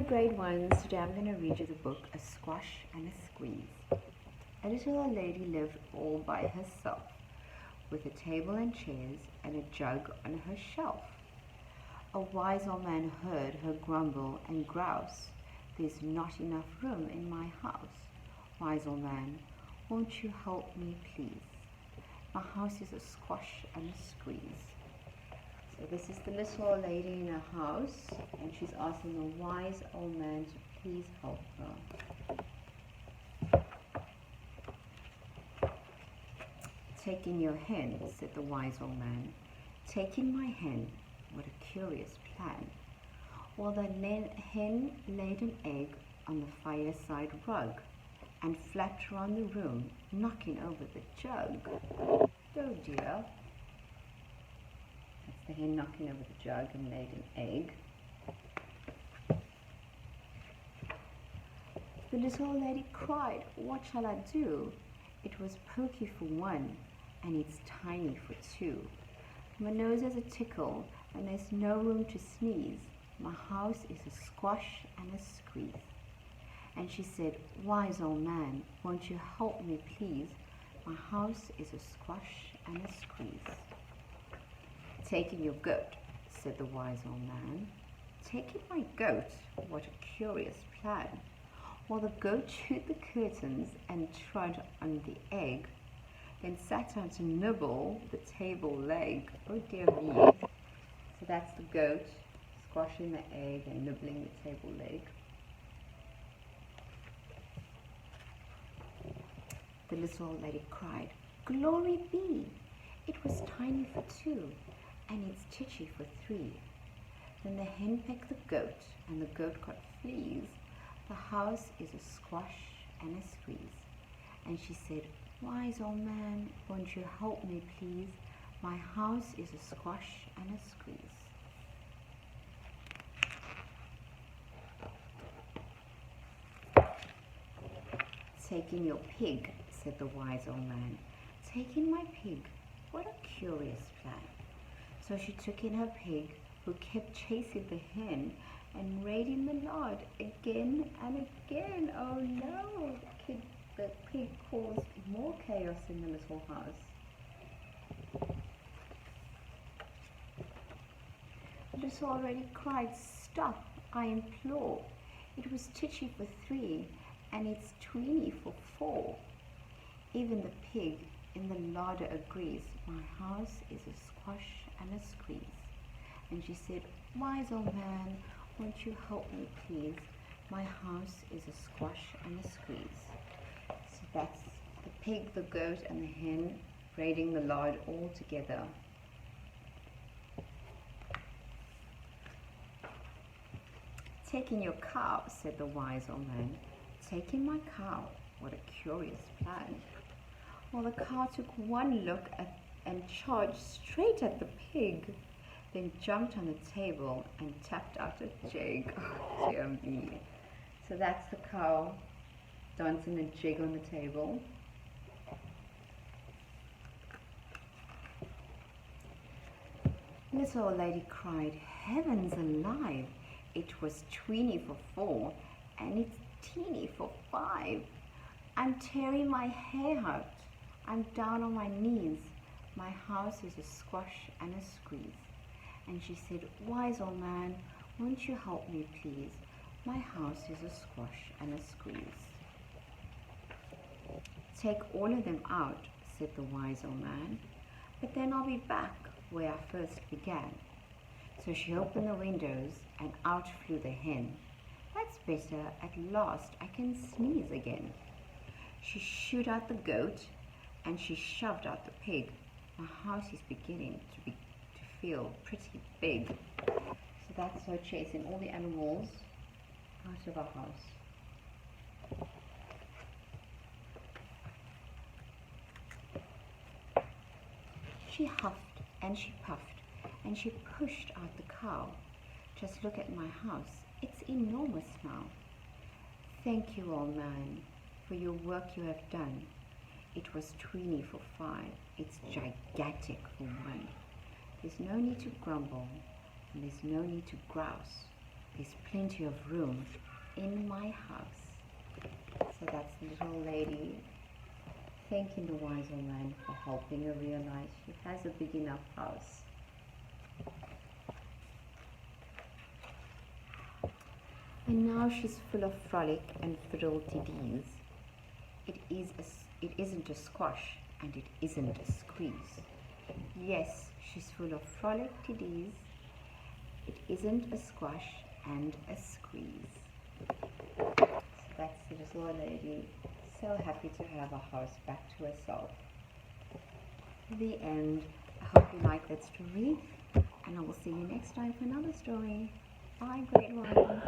grade ones, today I'm going to read you the book A Squash and a Squeeze. A little old lady lived all by herself, with a table and chairs and a jug on her shelf. A wise old man heard her grumble and grouse, "There's not enough room in my house. Wise old man, won't you help me please? My house is a squash and a squeeze." So this is the little old lady in her house, and she's asking the wise old man to please help her. "Take in your hen," said the wise old man. "Take in my hen, what a curious plan." Well, the hen laid an egg on the fireside rug and flapped around the room, knocking over the jug. Oh dear. That's the hen knocking over the jug and laid an egg. The little old lady cried, "What shall I do? It was pokey for one, and it's tiny for two. My nose has a tickle, and there's no room to sneeze. My house is a squash and a squeeze." And she said, "Wise old man, won't you help me please? My house is a squash and a squeeze." "Take in your goat," said the wise old man. "Take in my goat, what a curious plan." Well, the goat chewed the curtains and trod on the egg, then sat down to nibble the table leg. Oh dear me. So that's the goat squashing the egg and nibbling the table leg. The little old lady cried, "Glory be! It was tiny for two, and it's titchy for three." Then the hen pecked the goat, and the goat got fleas. The house is a squash and a squeeze. And she said, "Wise old man, won't you help me please? My house is a squash and a squeeze." "Take in your pig," said the wise old man. "Take in my pig, what a curious plan." So she took in her pig, who kept chasing the hen and raiding the yard again and again. Oh no, the pig caused more chaos in the little house. The little old lady cried, "Stop, I implore. It was titchy for three, and it's tweeny for four." Even the pig in the larder agrees, "My house is a squash and a squeeze." And she said, "Wise old man, won't you help me please? My house is a squash and a squeeze." So that's the pig, the goat, and the hen raiding the larder all together. "Take in your cow," said the wise old man. "Take in my cow, what a curious plan." Well, the cow took one look and charged straight at the pig, then jumped on the table and tapped out a jig. Oh dear me. So that's the cow dancing a jig on the table. Little old lady cried, "Heavens alive! It was tweeny for four, and it's teeny for five. I'm tearing my hair out. I'm down on my knees. My house is a squash and a squeeze." And she said, "Wise old man, won't you help me please? My house is a squash and a squeeze." "Take all of them out," said the wise old man, "but then I'll be back where I first began." So she opened the windows, and out flew the hen. "That's better, at last I can sneeze again." She shooed out the goat, and she shoved out the pig. My house is beginning to feel pretty big. So that's her chasing all the animals out of our house. She huffed and she puffed, and she pushed out the cow. "Just look at my house. It's enormous now." "Thank you, old man, for your work you have done. It was tweeny for five. It's gigantic for one. There's no need to grumble, and there's no need to grouse. There's plenty of room in my house. So that's the little lady thanking the wise old man for helping her realize she has a big enough house. And now she's full of frolic and fiddle-de-dees. It isn't a squash and it isn't a squeeze. Yes, she's full of frolic-de-dees. It isn't a squash and a squeeze. So that's the little lady, so happy to have a house back to herself. The end. I hope you like that story, and I will see you next time for another story. Bye, great one.